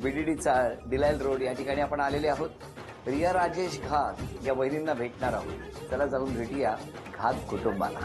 VDD चाळ, डिलायल road या ठिकाणी आपण आलेले आहोत. रिया राजेश घात या वहिनींना भेटणार आहोत. चला जाऊन भेटूया घात कुटुंबाला.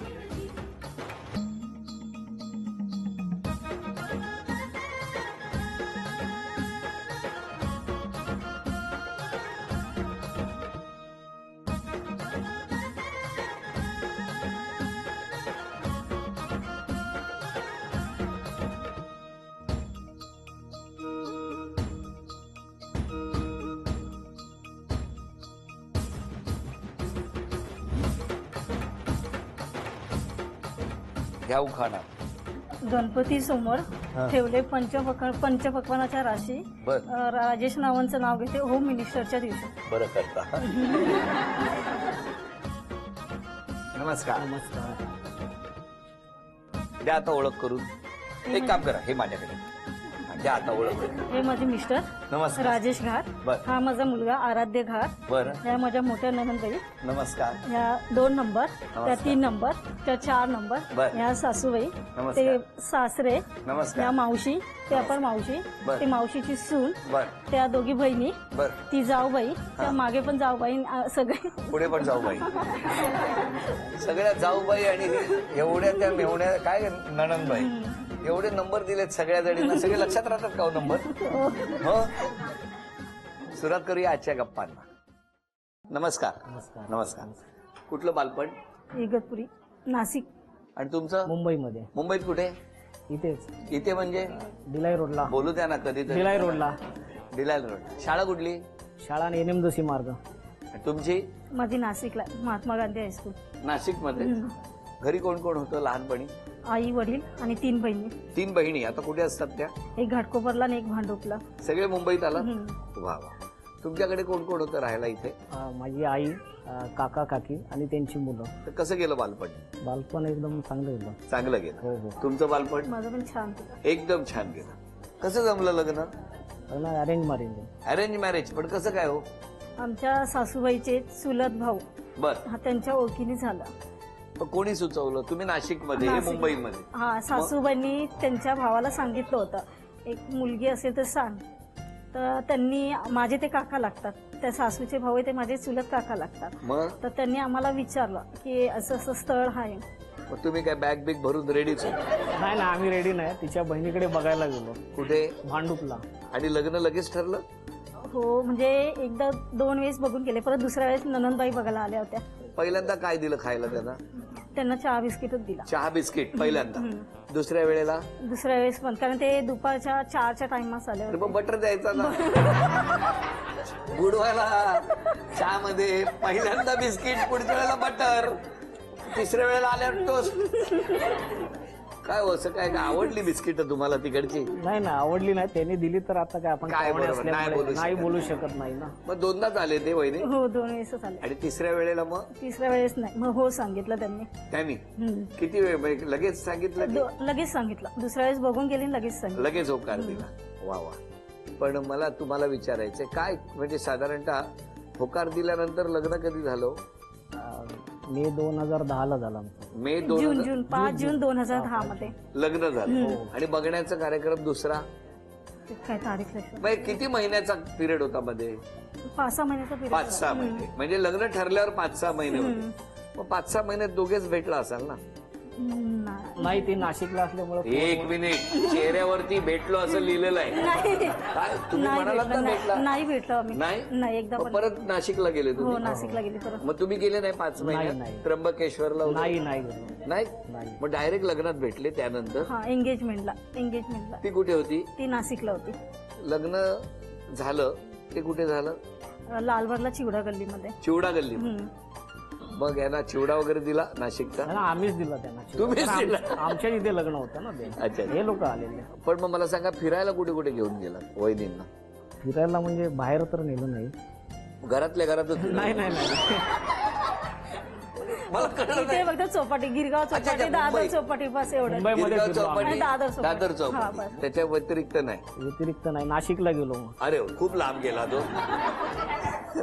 घ्या उखाणा. गणपती समोर ठेवले पंचपक्वानाच्या राशी. राजेश नावांचं नाव घेते होम मिनिस्टरच्या दिवशी. बरं करता. नमस्कार. नमस्कार. द्या आता ओळख करून. एक काम करा, हे माझ्याकडे द्या आता ओळख करून. हे माझे मिस्टर नमस्कार. राजेश घाट. हा माझा मुलगा आराध्य घाट. बरं. ह्या माझ्या मोठ्या ननंदबाई. नमस्कार. ह्या 2 नंबर, त्या 3 नंबर, त्या 4 नंबर. ह्या सासूबाई, ते सासरे. ह्या मावशी, त्या पण मावशी, ते मावशीची सून, त्या दोघी बहिणी, ती जाऊबाई, त्या मागे पण जाऊबाई, सगळे पुढे पण जाऊबाई. सगळ्या जाऊबाई आणि एवढ्या त्या मेवण्या काय नणंदबाई. एवढे नंबर दिलेत सगळ्या जणींना. सगळे लक्षात राहतात का नंबर? हो. सुरुवात करूया आजच्या गप्पांना. नमस्कार. नमस्कार. कुठलं बालपण? इगतपुरी, नाशिक. आणि तुमचं? मुंबईमध्ये. मुंबईत कुठे? इथेच. इथे म्हणजे डिलाय रोडला. बोलू द्या ना कधी. डिलाय रोडला. डिलायल रोड. शाळा कुठली? शाळा NM जोशी मार्ग. तुमची? माझी नाशिकला, महात्मा गांधी हायस्कूल. नाशिक मध्ये. घरी कोण कोण होतं लहानपणी? आई, वडील आणि 3 बहिणी. 3 बहिणी. आता कुठे असतात त्या? एक घाटकोपरला आणि एक भांडुपला. सगळे मुंबईत आला. वा वा. तुमच्याकडे कोण कोण होतं राहायला इथे? माझी आई, काका काकी आणि त्यांची मुलं. तर कसं गेलं बालपण? बालपण एकदम चांगलं गेलं. चांगलं गेलं. हो हो. तुमचं बालपण? माझं पण छान. एकदम छान गेलं. कसं जमलं लग्न? Arrange marriage. Arrange marriage. पण कसं काय हो? आमच्या सासूबाईचे चुलत भाऊ. बर. त्यांच्या ओळखीने झाला. कोणी सुचवलं? तुम्ही नाशिक मध्ये, मुंबईमध्ये? हा, सासूबाईंनी त्यांच्या भावाला सांगितलं होतं एक मुलगी असेल तर सांग. तर त्यांनी, माझे ते काका लागतात, त्या सासूचे भाऊ ते माझे चुलत काका लागतात. मग तर त्यांनी आम्हाला विचारलं की असं असं स्थळ आहे. मग तुम्ही काय बॅग बिग भरून रेडीच हो? नाही ना, आम्ही रेडी नाही. तिच्या बहिणीकडे बघायला गेलो. कुठे? भांडुपला. आणि लग्न लगेच ठरलं? हो, म्हणजे एकदा 2 वेळेस बघून गेले. परत दुसऱ्या वेळेस ननंदबाई बघायला आल्या होत्या. पहिल्यांदा काय दिलं खायला त्यांना? त्यांना चहा बिस्किटच दिला. चहा बिस्किट पहिल्यांदा. दुसऱ्या वेळेला? दुसऱ्या वेळेस पण, कारण ते दुपारच्या 4च्या टाइमास आले होते. बटर द्यायचा ना बुडवायला चहा मध्ये. पहिल्यांदा बिस्किट, पुढच्या वेळेला बटर, तिसऱ्या वेळेला आल्यावर टोस्ट. काय हो, असं काय आवडली बिस्किट तुम्हाला तिकडची? नाही ना, आवडली नाही. त्यांनी दिली तर आता काय आपण काय बरोबर, नाही बोलू शकत नाही ना. मग 2दाच आले ते वहिनी? हो, 2 वेळेसच आले. आणि तिसऱ्या वेळेला? मग तिसऱ्या वेळेस नाही. मग हो सांगितलं त्यांनी. किती वेळ म्हणजे लगेच सांगितलं? लगेच सांगितलं. दुसऱ्या वेळेस बघून गेले, लगेच सांगितलं. लगेच होकार दिला. वा वा. पण मला तुम्हाला विचारायचंय काय, म्हणजे साधारणतः होकार दिल्यानंतर लग्न कधी झालं? मे 2010ला झाला. मे जून 5 जून 2010 मध्ये लग्न झालं. आणि बघण्याचा कार्यक्रम दुसरा? काय तारीख लक्षात? मग किती महिन्याचा पिरियड होता मध्ये? 5-6 महिन्याचा पिरियड. 5-6 महिने. म्हणजे लग्न ठरल्यावर 5-6 महिने होते. मग 5-6 महिन्यात दोघेच भेटला असाल ना? नाही, ते नाशिकला असल्यामुळे. 1 मिनिट. चेहऱ्यावरती भेटलो असं लिहिलेलं आहे. काय तुम्ही म्हणालात ना भेटला? नाही भेटलो आम्ही. नाही, एकदा पण. परत नाशिकला गेले तुम्ही? हो, नाशिकला गेली परत. मग तुम्ही गेले नाही 5 महिन्यात त्र्यंबकेश्वरला? नाही. नाही. मग डायरेक्ट लग्नात भेटले त्यानंतर? हा, एंगेजमेंटला. ती कुठे होती? ती नाशिकला होती. लग्न झालं ते कुठे झालं? लालबागला चिवडा गल्लीमध्ये. चिवडा गल्ली. मग यांना चिवडा वगैरे दिला नाशिकचा? आम्हीच दिला त्यांना. तुम्हीच दिला? आमच्या इथे लग्न होतं ना ते. अच्छा. हे लोक आलेले. पण मग मला सांगा, फिरायला कुठे कुठे घेऊन गेला वहिनींना? फिरायला म्हणजे बाहेर तर नेलं नाही. घरातल्या घरातच? नाही. मला कळलं नाही. फक्त चौपाटी, गिरगाव चौपाटी, दादर चौपाटी, बस एवढं. गिरगाव चौपाटी, दादर हा, चौपाटी. बस. त्याच्या व्यतिरिक्त नाही? नाशिकला गेलो. अरे खूप लांब गेला तो.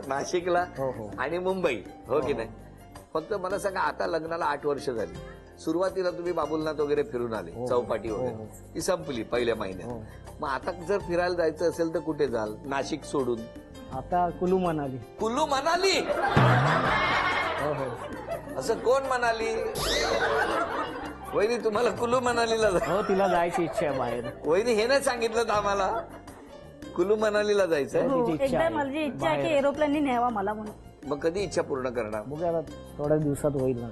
नाशिकला हो. आणि मुंबई, हो की नाही? फक्त मला सांगा, आता लग्नाला 8 वर्ष झाली. सुरुवातीला तुम्ही बाबुलनाथ वगैरे फिरून आले, चौपाटी वगैरे ती संपली पहिल्या महिन्यात. मग आता जर फिरायला जायचं असेल तर कुठे जाल? नाशिक सोडून आता कुलू मनाली. कुल्लू मनाली? हो हो असं कोण म्हणाली? वहिनी तुम्हाला कुल्लू मनालीला हो, तिला जायची इच्छा आहे बाहेर. वहिनी हे नाही सांगितलं आम्हाला कुल्लू मनालीला जायचंय? हो, तिची इच्छा एकदा आहे. माझी इच्छा आहे की एरोप्लेननी न्यावा मला म्हणून. मग कधी इच्छा पूर्ण करणार? बघूया आता, थोड्या दिवसात होईल ना.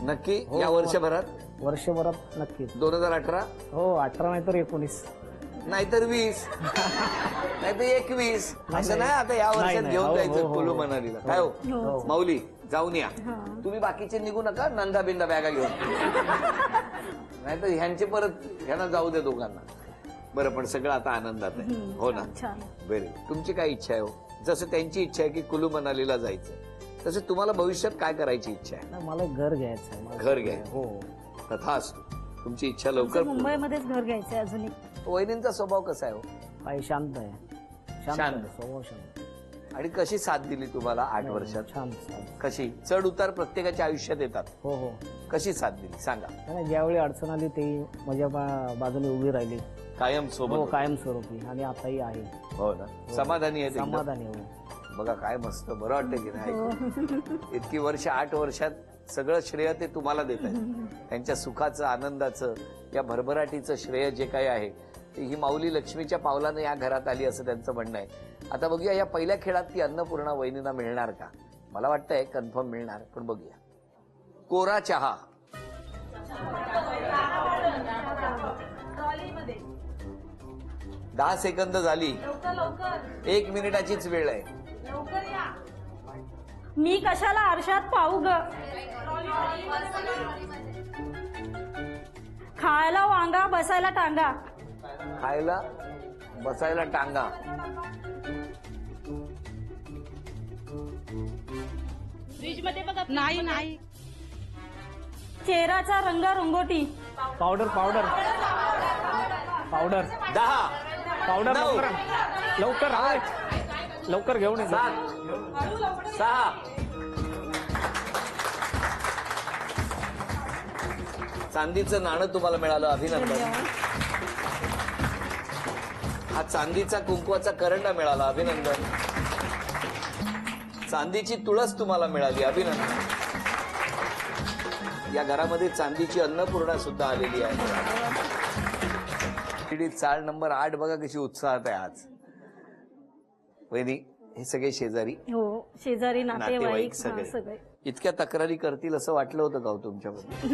नक्की या वर्षभरात? वर्षभरात नक्कीच. 2018 हो, 18 नाही तर 19. नाहीतर 20 नाहीतर 21. असं नाही आता या वर्षात नाही. घेऊन हो, जायचं हो, कुल्लू हो. मनालीला. काय हो हो. माऊली, जाऊन या. हा. तुम्ही बाकीचे निघू नका, नंदा बिंदा बॅगा घेऊन. नाहीतर ह्यांचे परत ह्यांना जाऊ दे दोघांना. बरं, पण सगळं आता आनंदात आहे. हो ना? छान. व्हेरी. तुमची काय इच्छा आहे हो? जसं त्यांची इच्छा आहे की कुल्लू मनालीला जायचं, तसं तुम्हाला भविष्यात काय करायची इच्छा आहे? नाही, मला घर घ्यायचं आहे. मला घर घ्यायचं. हो. तथास्तु. तुमची इच्छा लवकर पूर्ण. मुंबईमध्येच घर घ्यायचंय अजून एक. वहिनींचा स्वभाव कसा आहे हो? काही शांत आहे. शांत. आहे, स्वभाव शांत. आणि कशी साथ दिली तुम्हाला 8 वर्षात? छान. कशी? चढ उतार प्रत्येकाच्या आयुष्यात येतात. हो हो. कशी साथ दिली सांगा? नाही, ज्यावेळी अडचण आली ते माझ्या बाजूने उभी राहिली. कायम हो, सोबत. कायमस्वरूपी. आणि आताही आहे. हो ना? समाधानी आहे ते एकदम? समाधानी. हो. बघा काय मस्त, बरं वाटतं की नाही ऐकून? इतकी वर्ष, 8 वर्षात सगळं श्रेय ते तुम्हाला देत आहेत. त्यांच्या सुखाचं, आनंदाचं, या भरभराटीचं श्रेय जे काही आहे ते ही माऊली लक्ष्मीच्या पावलानं या घरात आली असं त्यांचं म्हणणं आहे. आता बघूया या पहिल्या खेळात ती अन्नपूर्णा वहिनींना मिळणार का? मला वाटतंय कन्फर्म मिळणार, पण बघूया. कोरा चहा. दहा सेकंद झाली. 1 मिनिटाचीच वेळ आहे. मी कशाला आरशात पाहू ग? खायला वांगा, बसायला टांगा. खायला बसायला टांगा. नाही नाही. चेहऱ्याचा रंग रंगोटी. Powder powder powder 10 powder. 9 लवकर लवकर आहे. लवकर घेऊन ये. 7 6. चांदीचं नाणं तुम्हाला मिळालं, अभिनंदन. हा चांदीचा कुंकवाचा करंडा मिळाला, अभिनंदन. चांदीची तुळस तुम्हाला मिळाली, अभिनंदन. या घरामध्ये चांदीची अन्नपूर्णा सुद्धा आलेली आहे. चाळ नंबर 8 बघा कशी उत्साहात आहे आज. वहिनी, हे सगळे शेजारी? हो, शेजारी नातेवाईक सगळे. सगळे. इतक्या तक्रारी करतील असं वाटलं होतं का हो तुमच्याबद्दल?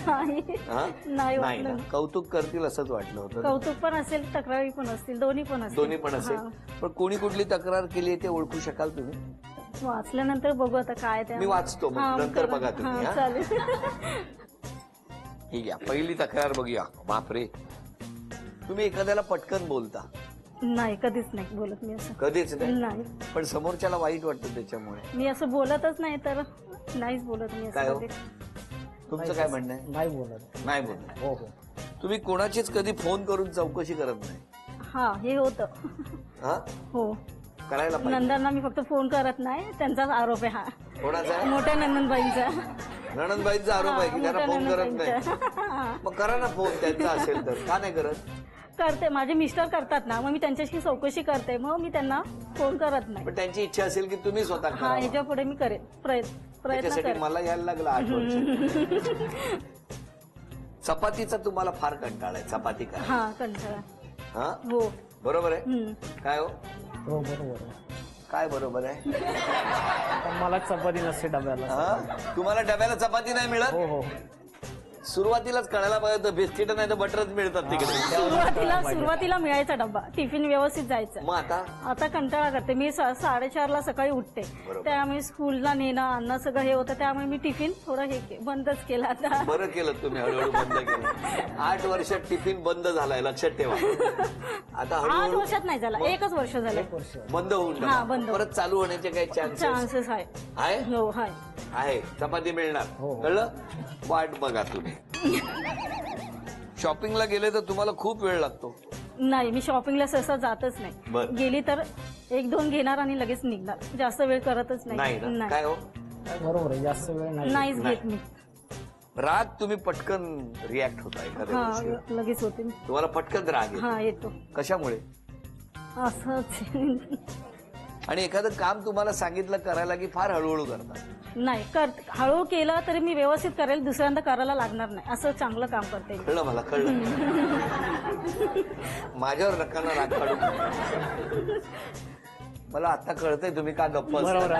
नाही हा? नाही नाही ना, वाटलं. कौतुक करतील असंच वाटलं होतं ना? कौतुक पण असेल, तक्रारी पण असतील, दोन्ही पण असतील. दोन्ही पण असेल. हा. पण कोणी कुठली तक्रार केली आहे ते ओळखू शकाल तुम्ही? वाचल्यानंतर बघू आता काय ते. मी वाचतो, मग हा, नंतर करा. बघा तुम्ही. हा, हा? चालेल. ठीक आहे, पहिली तक्रार बघूया. बापरे, तुम्ही एखाद्याला पटकन बोलता? नाही, कधीच नाही बोलत मी असं. कधीच नाही. नाही, पण समोरच्याला वाईट वाटतं त्याच्यामुळे. मी असं बोलतच नाही, तर नाहीच बोलत मी काय असं हो? कधी. तुमचं काय म्हणणं आहे? नाही बोलत. नाही बोलत. हो हो. तुम्ही कोणाचीच कधी फोन करून चौकशी करत नाही? हा, हे होतं. हा, हो, करायला पाहिजे. नंदांना मी फक्त फोन करत नाही, त्यांचाच आरोप आहे हा. कोणाचा आहे? मोठ्या नंदनबाईंचा. नणंदबाईंचा आरोप आहे की त्यांना मोठ्या फोन करत नाही? नणंदबाईंचा. मग करा ना फोन, त्यांचा असेल तर. का नाही करत? करते, माझे मिस्टर करतात ना, मग मी त्यांच्याशी चौकशी करते, मग मी त्यांना फोन करत नाही. पण त्यांची इच्छा असेल की तुम्ही स्वतः हा, करा. ह्याच्या पुढे मी करेन प्रयत्न त्याच्यासाठी करेन. मला यायला लागलं 8 वर्ष. चपातीचा तुम्हाला फार कंटाळा आहे, चपाती करा. हा, कंटाळा. हा, हो. बरोबर आहे. हम्म. काय हो? हो बरोबर आहे. काय बरोबर आहे? पण मला चपाती नसते डब्याला. हा? तुम्हाला डब्याला चपाती नाही मिळत? हो हो. सुरुवातीलाच कळायला पाहिजे होतं, बिस्किट नाही तर बटरच मिळतात तिकडे. सुरुवातीला मिळायचा डब्बा, टिफिन व्यवस्थित जायचं. मग आता आता कंटाळा करते मी. 4:30ला सकाळी उठते, बरोबर. त्यामुळे स्कूलला नेणं आणणं सगळं हे होतं, त्यामुळे मी टिफिन थोडं बंदच केला आता. बरं केलं तुम्ही, हळूहळू बंद केलं. 8 वर्षात टिफिन बंद झालाय, लक्षात ठेवा. आता 8 हळूहळू वर्षात नाही झाला, 1च वर्ष झालं. बंद होऊन हा, बंद. टाका. परत चालू होण्याचे काही चान्सेस चान्सेस आहे. आहे? हो, आहे. आहे. चपाती मिळणार, हो. कळलं? वाट बघा तुम्ही. शॉपिंगला गेले तर तुम्हाला खूप वेळ लागतो? नाही, मी शॉपिंगला सहसा जातच नाही. बरं. गेली तर 1-2 घेणार आणि लगेच निघणार, जास्त वेळ करतच नाही ना? काय हो? बरोबर आहे, जास्त वेळ नाही. नाहीच घेत मी. राग तुम्ही पटकन रिॲक्ट होता एखाद्या हा गोष्टीवर. लगेच होते. तुम्हाला पटकन राग येतो. हा येतो कशामुळे? असंच आणि एखादं काम तुम्हाला सांगितलं करायला की फार हळूहळू करता. नाही हळू केलं तरी मी व्यवस्थित करेल, दुसऱ्यांदा करायला लागणार नाही असं चांगलं काम करते. कळलं मला, कळलं. माझ्यावर नका ना राग काढू. मला आता कळतंय तुम्ही का गप्प असता. बरोबर.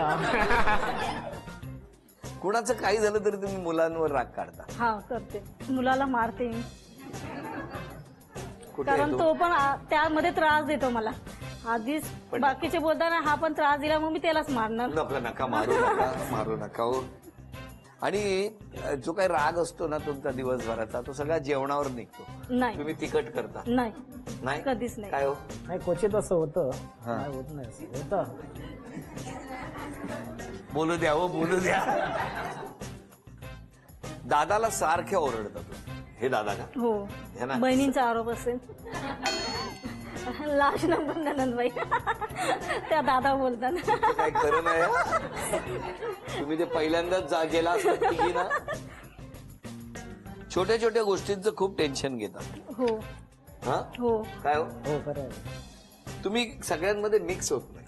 कुणाचं काही झालं तरी तुम्ही मुलांवर राग काढता. हा करते, मुलाला मारते कुठे आहे कारण तो? तो पण त्यामध्ये त्रास देतो मला. आधीच पण- बाकीचे बोलताना हा पण त्रास दिला, मग मी त्यालाच मारणार. आपलं नका मारू नका हो. आणि जो काही राग असतो ना तुमचा दिवसभराचा, तो सगळा जेवणावर निघतो. नाही तुम्ही तिखट करता. नाही नाही कधीच नाही. काय हो? नाही क्वचित असं होतं. हा. नाही होत नाही असं होतं. बोलू द्या हो, बोलू द्या. दादाला सारखे ओरडतात तुम्ही. हे दादा का? हो हे ना? बहिणींचा आरोप असेल. लास्ट नंबर ननंदबाई त्या दादा बोलतात. ते काय खरं नाही हा. तुम्ही ते पहिल्यांदाच गेला असतात तिघी ना. छोट्या छोट्या गोष्टींचं खूप टेन्शन घेतात. हो हा हो काय हो? हो खरं आहे. तुम्ही सगळ्यांमध्ये मिक्स होत नाही.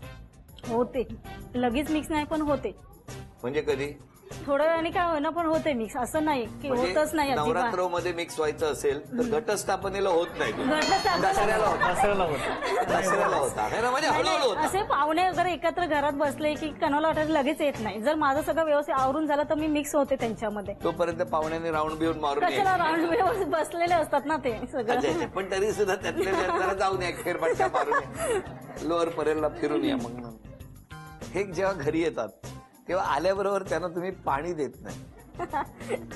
होते, लगेच मिक्स नाही पण होते. म्हणजे कधी? थोड्या वेळाने काय होईना पण होते मिक्स, असं नाही की होतच नाही अजिबात. नवरात्र मध्ये मिक्स व्हायचं असेल तर घटस्थापनेला होत नाही तुम्ही. घटस्थापना- दसऱ्याला होता. दसऱ्याला होतं. दसऱ्याला होता है ना, म्हणजे हळूहळू होता. असे पाहुणे वगैरे एकत्र घरात बसले की कणाला वाटायला लगेच येत नाही. जर माझं सगळं व्यवस्थित आवरून झालं तर मी मिक्स होते त्यांच्यामध्ये. तोपर्यंत पाहुण्याने राऊंड बिऊन मारून कशाला यायचं. राऊंड व्यवस्थित बसलेले असतात ना ते अच्छा, सगळं. अच्छा. पण तरी सुद्धा त्यातल्या त्यात जरा जाऊन या, फेरफटका मारून लोअर परेलला फिरून या. मग हे जेव्हा घरी येतात तेव्हा आल्याबरोबर त्यांना तुम्ही पाणी देत नाही.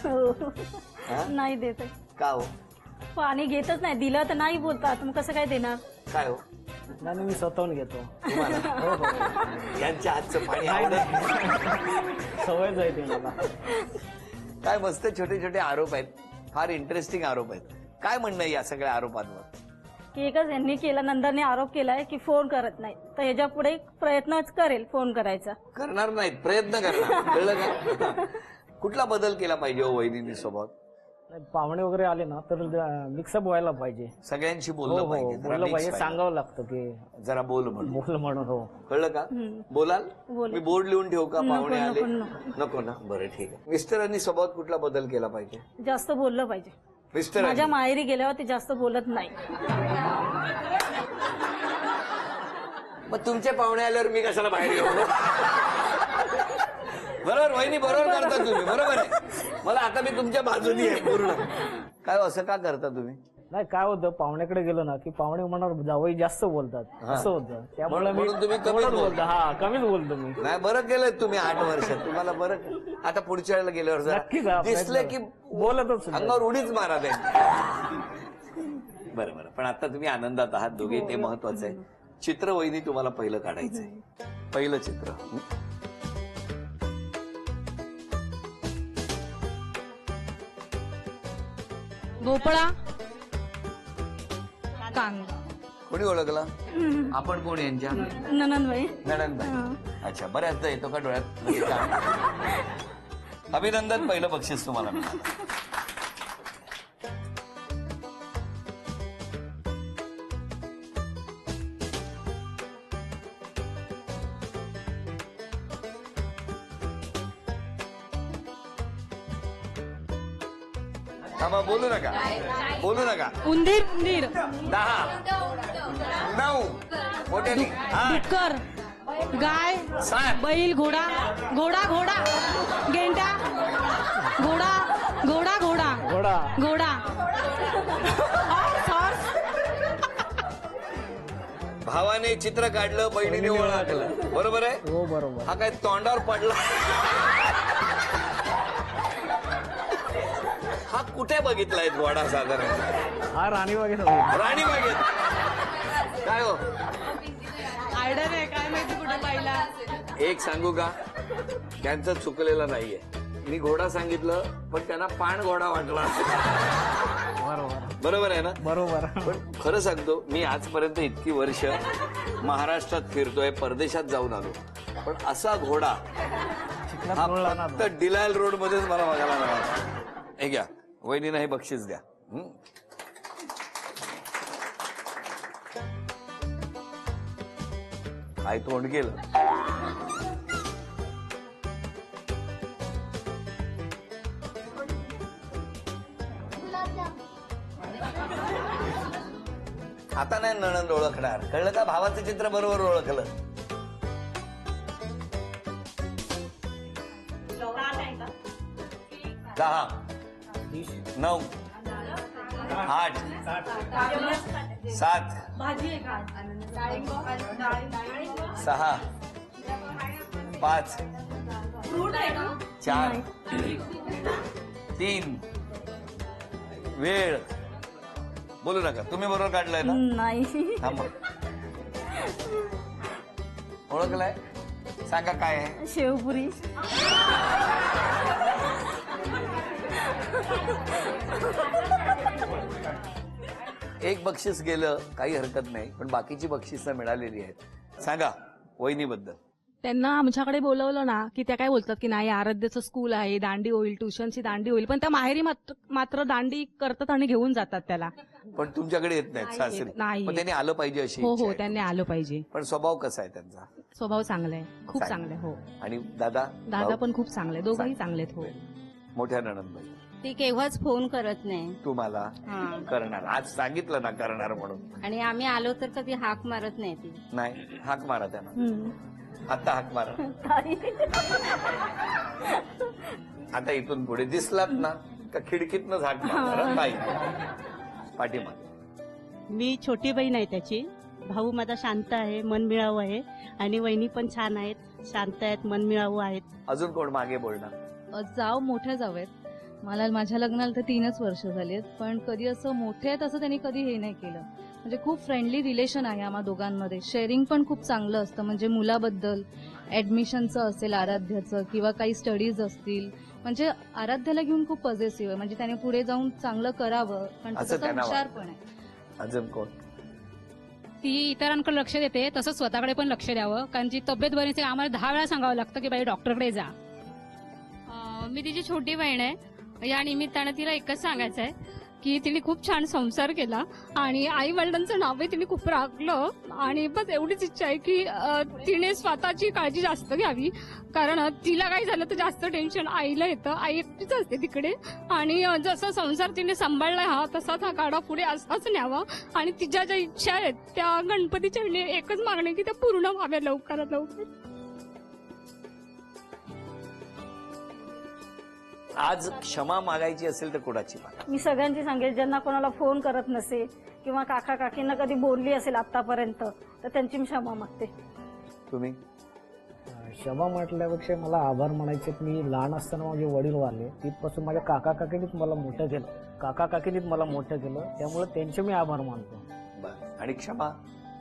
हो. हा? नाही देत आहे. का हो? पाणी घेतच नाही, दिलं तर नाही बोलतात, मग कसं काय देणार. काय हो? नाही मी स्वतःहून घेतो. तुम्हाला हो हो यांच्या हातचं पाणी आवडत नाही. सवयच आहे ते मला. काय मस्त छोटे छोटे आरोप आहेत, फार इंटरेस्टिंग आरोप आहेत. काय म्हणणं आहे या सगळ्या आरोपांवर? की एकच यांनी केला, नंदरने आरोप केलाय की फोन करत नाही, तर ह्याच्या पुढे प्रयत्नच करेल फोन करायचा. करणार नाहीत, प्रयत्न करणार. कळलं का? कुठला बदल केला पाहिजे हो वहिनींनी स्वभावात? नाही, पाहुणे वगैरे आले ना तर मिक्सअप व्हायला पाहिजे. सगळ्यांशी हो बोललं हो पाहिजे, जरा बोललं mix पाहिजे, पाहिजे. सांगावं लागतं की जरा बोल म्हणून. बोल म्हणून. हो कळलं का? बोलाल? बोलेल. मी बोर्ड लिहून ठेवू का? पाहुणे आले? नको. नको ना, बरं ठीक आहे. मिस्टरांनी स्वभावात कुठला बदल केला पाहिजे? जास्त बोललं पाहिजे. मिस्टर माझ्या माहेरी गेल्यावर ते जास्त बोलत नाही. मग तुमचे पाहुणे आल्यावर मी कशाला बाहेर येऊ? बरोबर वहिनी, बरोबर करता तुम्ही, बरोबर आहे. मला आता मी तुमच्या बाजूनी आहे पूर्ण. काय असं का करता तुम्ही? नाही काय होतं, पाहुण्याकडे गेलो ना की पाहुणे म्हणणार जावई जास्त बोलतात असं होतं. त्यामुळे मी म्हणून तुम्ही कमीच तेवढंच बोलता. बोलतो. हा कमीच बोलतो मी. नाही, बरं केलं तुम्ही 8 वर्षात. तुम्हाला बरं, आता पुढच्या वेळेला गेल्यावर नक्की जरा जा, दिसलं की बोलतच नाही. अंगावर उडीच मारा त्यांनी. बरं बरं, पण आता तुम्ही आनंदात आहात दोघे, ते महत्वाचं आहे. चित्र वहिनी तुम्हाला पहिलं काढायचंय. पहिलं चित्र भोपळा कांदा. कोणी ओळखला? आपण कोण यांच्या? ननंदबाई. नणंदबाई. अच्छा, बऱ्याचदा येतो का डोळ्यात? अभिनंदन, पहिलं बक्षीस तुम्हाला मिळालं. थांबा, बोलू नका, बोलू नका. उंदीर उंदीर 10 9 मोठ्याने. डुक्कर गाय 7 बैल घोडा घोडा घोडा गेंडा घोडा घोडा घोडा घोडा घोडा हॉर्स भावाने चित्र काढलं, बहिणीने ओळखलं. बरोबर आहे? हो बरोबर. हा काय तोंडावर पडला? हा कुठे बघितलाय घोडा साधारण? हा राणीबागेत राणीबागेत. काय हो? आयडर आहे काय माहिती कुठे पाहिला. एक सांगू का, त्यांचं चुकलेलं नाहीये. मी घोडा सांगितलं पण त्यांना पाण घोडा वाटला. बरोबर बरोबर आहे ना? बरोबर. पण खरं सांगतो, मी आजपर्यंत इतकी वर्ष महाराष्ट्रात फिरतोय, परदेशात जाऊन आलो, पण असा घोडा चिखलात हा रोळला ना फक्त डिलायल रोड मध्येच मला बघायला मिळाला. हे घ्या, वहिनीनं हे बक्षीस द्या. काय तोंड केलं. आता नाही नणंद ओळखणार, कळलं का? भावाचं चित्र बरोबर ओळखलं. 10, 9, 8, 7, 6, 5, 4, 3. वेळ. बोलू नका. तुम्ही बरोबर काढलंय ना? नाही. थांबा. ओळखलंय? सांगा काय आहे. शेवपुरी. एक बक्षीस गेलं, काही हरकत नाही, पण बाकीची बक्षिसं मिळालेली आहेत. सांगा वहिनीबद्दल. त्यांना आमच्याकडे बोलवलं ना की त्या काय बोलतात की नाही आराध्याचं स्कूल आहे, दांडी होईल, ट्युशनची दांडी होईल, पण त्या माहेरी मात्र दांडी करतात आणि घेऊन जातात त्याला. पण तुमच्याकडे येत नाहीत सासरी. नाही. पण त्यांनी आलं पाहिजे अशी हो इच्छा हो आहे. त्यांनी आलं पाहिजे. पण स्वभाव कसा आहे त्यांचा? स्वभाव चांगला आहे, खूप चांगला. चांगला आहे. हो. आणि दादा? दादा भाऊ? पण खूप चांगले, दोघंही चांगलेत. हो. मोठ्या नणंदबाई. ती केव्हाच फोन करत नाही. तुम्हाला हा. करणार, आज सांगितलं ना करणार म्हणून. आणि आम्ही आलो तर कधी हाक मारत नाही ती. नाही, हाक मारा त्यांना. हम्म. आता हाक मारा. ताई. आता इथून पुढे दिसलात ना का खिडकीतनंच हाक मारणार. नाही, पाठीमागे. मी छोटी बहीण आहे त्याची. भाऊ माझा शांत आहे, मनमिळावू आहे, आणि वहिनी पण छान आहेत, शांत आहेत, मनमिळावू आहेत. अजून कोण मागे बोलणार? जाव मोठ्या जाव आहेत. मला माझ्या लग्नाला तर 3च वर्ष झाली आहेत, पण कधी असं मोठे आहेत असं त्यांनी कधी हे नाही केलं. म्हणजे खूप फ्रेंडली रिलेशन आहे आम्हा दोघांमध्ये. शेअरिंग पण खूप चांगलं असतं, म्हणजे मुलाबद्दल, ऍडमिशनचं असेल आराध्याचं, किंवा काही स्टडीज असतील. म्हणजे आराध्याला घेऊन खूप पॉझिटिव्ह आहे, म्हणजे त्याने पुढे जाऊन चांगलं करावं, कारण असं त्याचा त्यांना हुशार पण आहे. अजून कोण? ती इतरांकडे लक्ष देते, तसंच स्वतःकडे पण लक्ष द्यावं, कारण जी तब्येत बरी नसते आम्हाला 10 वेळा सांगावं लागतं की बाई डॉक्टरकडे जा. मी तिची छोटी बहीण आहे. या निमित्तानं तिला एकच सांगायचं आहे की तिने खूप छान संसार केला आणि आई वडिलांचं नावही तिने खूप राखलं, आणि बस एवढीच इच्छा आहे की तिने स्वतःची काळजी जास्त घ्यावी, कारण तिला काही झालं तर जास्त टेन्शन आईला येतं. आई एकटीच असते तिकडे, आणि जसं संसार तिने सांभाळलाय हा तसाच हा काढा पुढे असाच न्यावा, आणि तिच्या ज्या इच्छा आहेत त्या गणपतीच्या एकच मागणी की त्या पूर्ण व्हाव्या लवकरात लवकर. आज क्षमा मागायची असेल तर कोणाची मागा? मी सगळ्यांची सांगेल, ज्यांना कोणाला फोन करत नसेल किंवा काका काकींना कधी बोलली असेल आतापर्यंत, तर त्यांची मी क्षमा मागते. तुम्ही? क्षमा म्हटल्यापेक्षा मला आभार म्हणायचे. मी लहान असताना माझे वडील वारले, तिथपासून माझ्या काका काकीनीच मला मोठं केलं. काका काकीनीच मला मोठं केलं, त्यामुळे त्यांचे मी आभार मानतो. बरं. आणि क्षमा?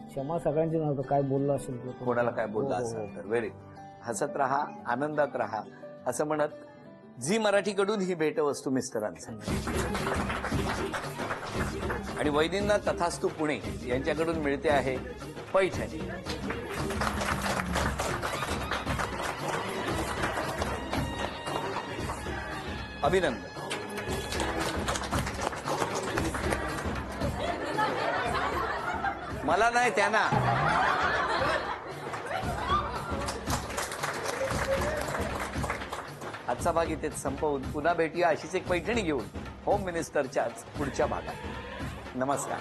क्षमा सगळ्यांची नव्हतं, काय बोललं असेल तर. कोणाला काय बोलला हो, हो, असेल तर. व्हेरी. हसत राहा, आनंदात राहा, असं म्हणत झी मराठीकडून ही भेटवस्तू मिस्टरांसाठी, आणि वैदींना तथास्तू पुणे यांच्याकडून मिळते आहे पैठणी. अभिनंदन. मला नाही, त्यांना. आजचा भाग इथेच संपवून पुन्हा भेटूया अशीच एक पैठणी घेऊन होम मिनिस्टरच्याच पुढच्या भागात. नमस्कार.